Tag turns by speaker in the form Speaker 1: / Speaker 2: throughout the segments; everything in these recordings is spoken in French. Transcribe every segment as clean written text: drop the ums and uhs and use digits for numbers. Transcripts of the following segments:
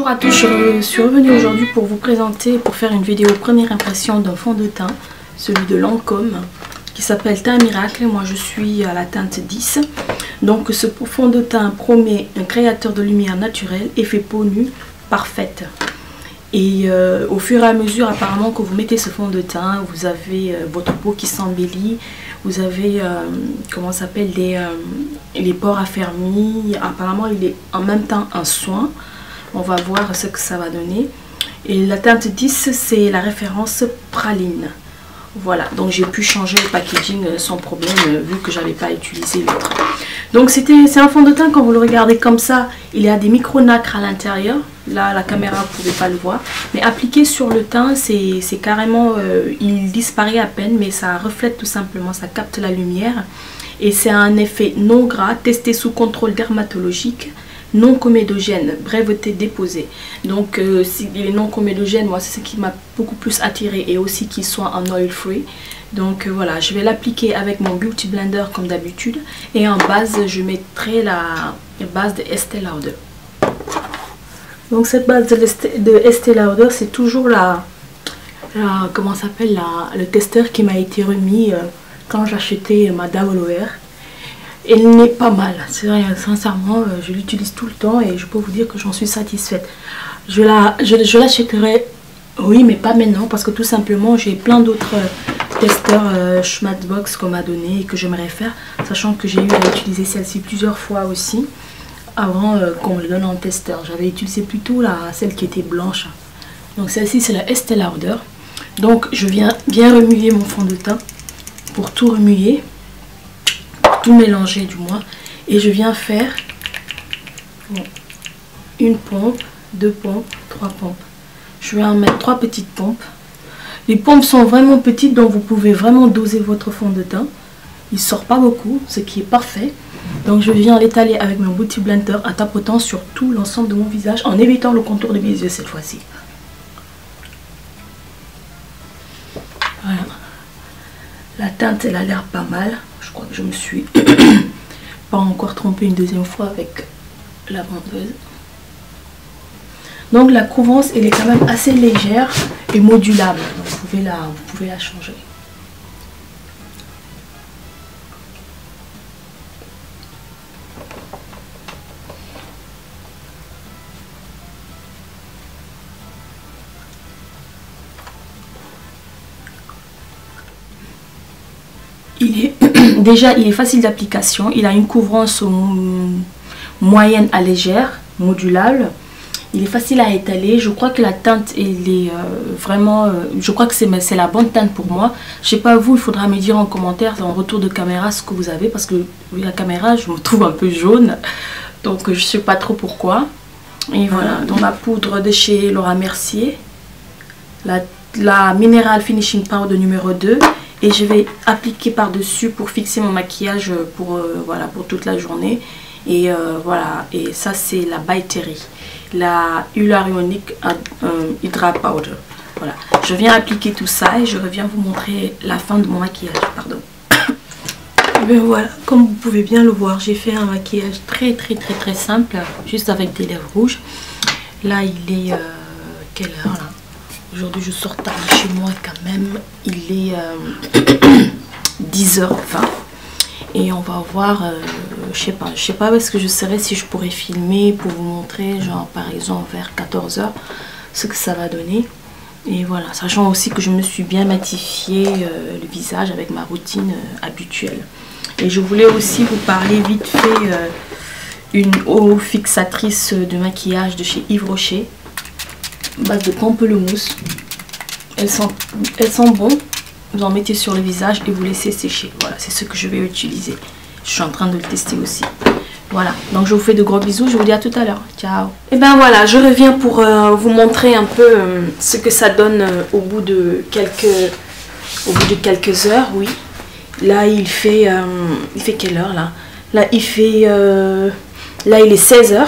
Speaker 1: Bonjour à tous, je suis revenue aujourd'hui pour vous présenter, pour faire une vidéo première impression d'un fond de teint, celui de Lancôme, qui s'appelle Teint Miracle. Moi je suis à la teinte 10. Donc ce fond de teint promet un créateur de lumière naturelle, effet peau nue, parfaite. Et au fur et à mesure apparemment que vous mettez ce fond de teint, vous avez votre peau qui s'embellit, vous avez comment ça s'appelle, les pores affermis. Apparemment il est en même temps un soin. On va voir ce que ça va donner. Et la teinte 10 c'est la référence praline. Voilà, donc j'ai pu changer le packaging sans problème vu que j'avais pas utilisé l'autre. Donc c'est un fond de teint, quand vous le regardez comme ça, il y a des micro nacres à l'intérieur. Là la caméra vous pouvez pas le voir, mais appliqué sur le teint c'est carrément, il disparaît à peine, mais ça reflète tout simplement, ça capte la lumière. Et c'est un effet non gras, testé sous contrôle dermatologique, non comédogène, breveté déposée. Donc s'il est non comédogène, moi c'est ce qui m'a beaucoup plus attiré, et aussi qu'il soit en oil free. Donc voilà, je vais l'appliquer avec mon Beauty Blender comme d'habitude, et en base je mettrai la base de Estée Lauder. Donc cette base de Estée Lauder, c'est toujours comment s'appelle, le testeur qui m'a été remis quand j'achetais ma Double Wear. Elle n'est pas mal, c'est vrai, sincèrement, je l'utilise tout le temps et je peux vous dire que j'en suis satisfaite. Je l'achèterai, oui, mais pas maintenant, parce que tout simplement j'ai plein d'autres testeurs Schmatzbox qu'on m'a donné et que j'aimerais faire, sachant que j'ai eu à utiliser celle-ci plusieurs fois aussi avant qu'on me le donne en testeur. J'avais utilisé plutôt celle qui était blanche. Donc celle-ci c'est la Estée Lauder. Donc je viens bien remuer mon fond de teint, pour tout remuer, tout mélanger du moins, et je viens faire une pompe, deux pompes, trois pompes. Je vais en mettre 3 petites pompes. Les pompes sont vraiment petites, donc vous pouvez vraiment doser votre fond de teint. Il sort pas beaucoup, ce qui est parfait. Donc je viens l'étaler avec mon Beauty Blender en tapotant sur tout l'ensemble de mon visage, en évitant le contour de mes yeux cette fois-ci. Voilà. La teinte elle a l'air pas mal. Je crois que je me suis pas encore trompée une deuxième fois avec la vendeuse. Donc la couvrance elle est quand même assez légère et modulable. Donc vous pouvez la changer. Déjà il est facile d'application, il a une couvrance moyenne à légère, modulable, il est facile à étaler. Je crois que la teinte elle est vraiment, je crois que c'est la bonne teinte pour moi. Je sais pas vous, il faudra me dire en commentaire, en retour de caméra, ce que vous avez, parce que vu la caméra je me trouve un peu jaune, donc je sais pas trop pourquoi. Et voilà, dans la poudre de chez Laura Mercier, la Mineral Finishing Powder numéro 2. Et je vais appliquer par dessus pour fixer mon maquillage voilà, pour toute la journée. Et voilà, et ça c'est la By Terry, la Hyaluronic Hydra Powder. Voilà, je viens appliquer tout ça et je reviens vous montrer la fin de mon maquillage, pardon. Ben voilà, comme vous pouvez bien le voir, j'ai fait un maquillage très simple, juste avec des lèvres rouges. Là il est quelle heure là? Aujourd'hui je sors tard de chez moi quand même, il est 10h20 et on va voir, je sais pas parce que je saurais si je pourrais filmer pour vous montrer, genre par exemple vers 14h, ce que ça va donner. Et voilà, sachant aussi que je me suis bien matifié le visage avec ma routine habituelle. Et je voulais aussi vous parler vite fait une eau fixatrice de maquillage de chez Yves Rocher, base de pamplemousse. Elles sont bonnes. Vous en mettez sur le visage et vous laissez sécher. Voilà, c'est ce que je vais utiliser. Je suis en train de le tester aussi. Voilà, donc je vous fais de gros bisous. Je vous dis à tout à l'heure. Ciao. Et ben voilà, je reviens pour vous montrer un peu ce que ça donne au bout de quelques heures. Oui, là il fait quelle heure là? Là il fait là il est 16h.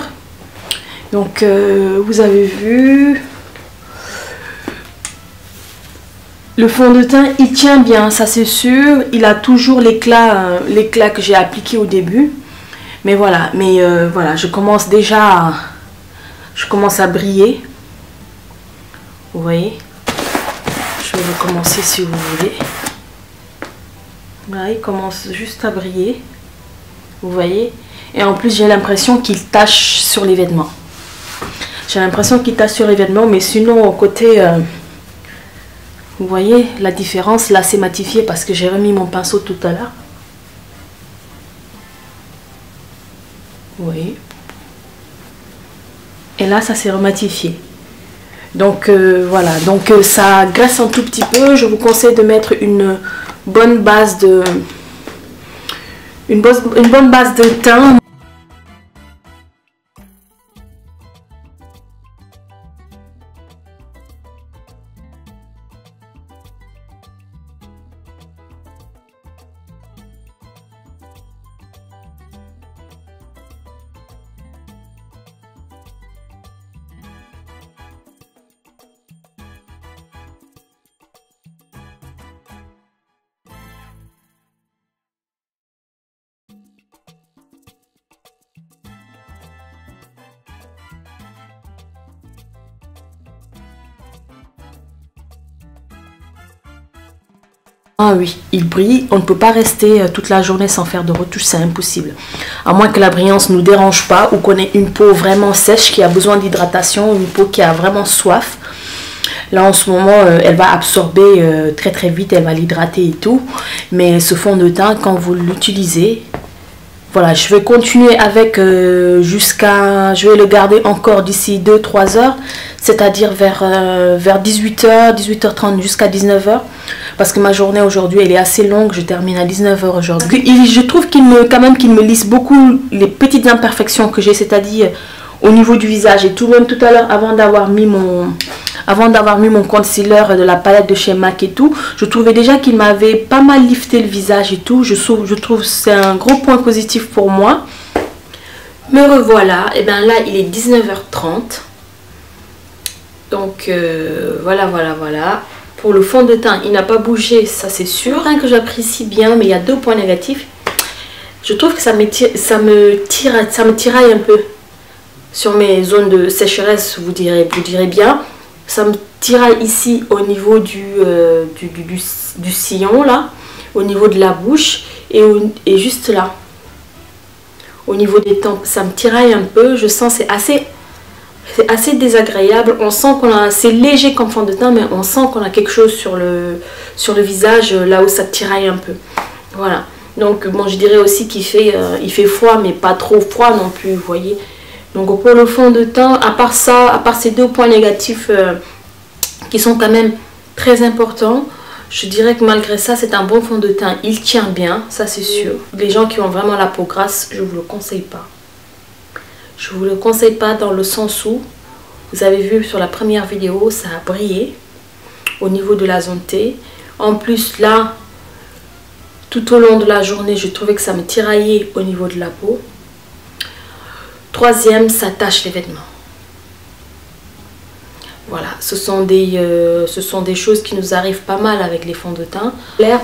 Speaker 1: Donc vous avez vu, le fond de teint il tient bien, ça c'est sûr. Il a toujours l'éclat que j'ai appliqué au début. Mais voilà, voilà, je commence déjà je commence à briller. Vous voyez, je vais recommencer si vous voulez. Là, il commence juste à briller. Vous voyez, et en plus j'ai l'impression qu'il tache sur les vêtements. J'ai l'impression qu'il tache sur les vêtements, mais sinon au côté, vous voyez la différence. Là c'est matifié parce que j'ai remis mon pinceau tout à l'heure. Vous voyez. Et là ça s'est rematifié. Donc voilà, donc ça graisse un tout petit peu. Je vous conseille de mettre une bonne base de teint. Ah oui, il brille. On ne peut pas rester toute la journée sans faire de retouches, c'est impossible. À moins que la brillance ne nous dérange pas ou qu'on ait une peau vraiment sèche qui a besoin d'hydratation, une peau qui a vraiment soif. Là en ce moment, elle va absorber très très vite, elle va l'hydrater et tout. Mais ce fond de teint, quand vous l'utilisez, voilà, je vais continuer avec jusqu'à... Je vais le garder encore d'ici 2-3 heures, c'est-à-dire vers 18h, 18h30 jusqu'à 19h. Parce que ma journée aujourd'hui, elle est assez longue, je termine à 19h aujourd'hui. Je trouve qu'il me lisse beaucoup les petites imperfections que j'ai, c'est-à-dire au niveau du visage. Et tout même tout à l'heure, avant d'avoir mis mon concealer de la palette de chez MAC et tout, je trouvais déjà qu'il m'avait pas mal lifté le visage et tout. Je trouve que c'est un gros point positif pour moi. Me revoilà, et bien là il est 19h30. Donc voilà. Pour le fond de teint, il n'a pas bougé, ça c'est sûr. Un que j'apprécie bien, mais il y a 2 points négatifs. Je trouve que ça me tiraille un peu sur mes zones de sécheresse, vous direz bien. Ça me tiraille ici au niveau du sillon là, au niveau de la bouche et juste là, au niveau des tempes. Ça me tiraille un peu, je sens c'est assez désagréable. On sent qu'on a, c'est léger comme fond de teint, mais on sent qu'on a quelque chose sur le visage là où ça tiraille un peu. Voilà. Donc bon, je dirais aussi qu'il fait, il fait froid, mais pas trop froid non plus, vous voyez. Donc pour le fond de teint, à part ça, à part ces 2 points négatifs qui sont quand même très importants, je dirais que malgré ça, c'est un bon fond de teint. Il tient bien, ça c'est sûr. Les gens qui ont vraiment la peau grasse, je ne vous le conseille pas. Je ne vous le conseille pas dans le sens où, vous avez vu sur la première vidéo, ça a brillé au niveau de la zone T. En plus là, tout au long de la journée, je trouvais que ça me tiraillait au niveau de la peau. Troisième, ça tache les vêtements. Voilà, ce sont des choses qui nous arrivent pas mal avec les fonds de teint.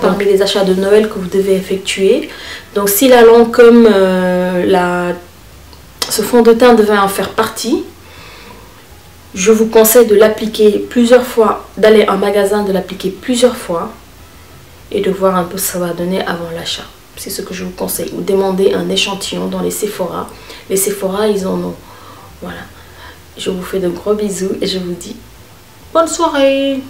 Speaker 1: Parmi les achats de Noël que vous devez effectuer. Donc si la Lancôme, ce fond de teint devait en faire partie, je vous conseille de l'appliquer plusieurs fois, d'aller en magasin, de l'appliquer plusieurs fois et de voir un peu ce que ça va donner avant l'achat. C'est ce que je vous conseille. Ou demander un échantillon dans les Sephora. Les Sephora, ils en ont. Voilà. Je vous fais de gros bisous et je vous dis bonne soirée.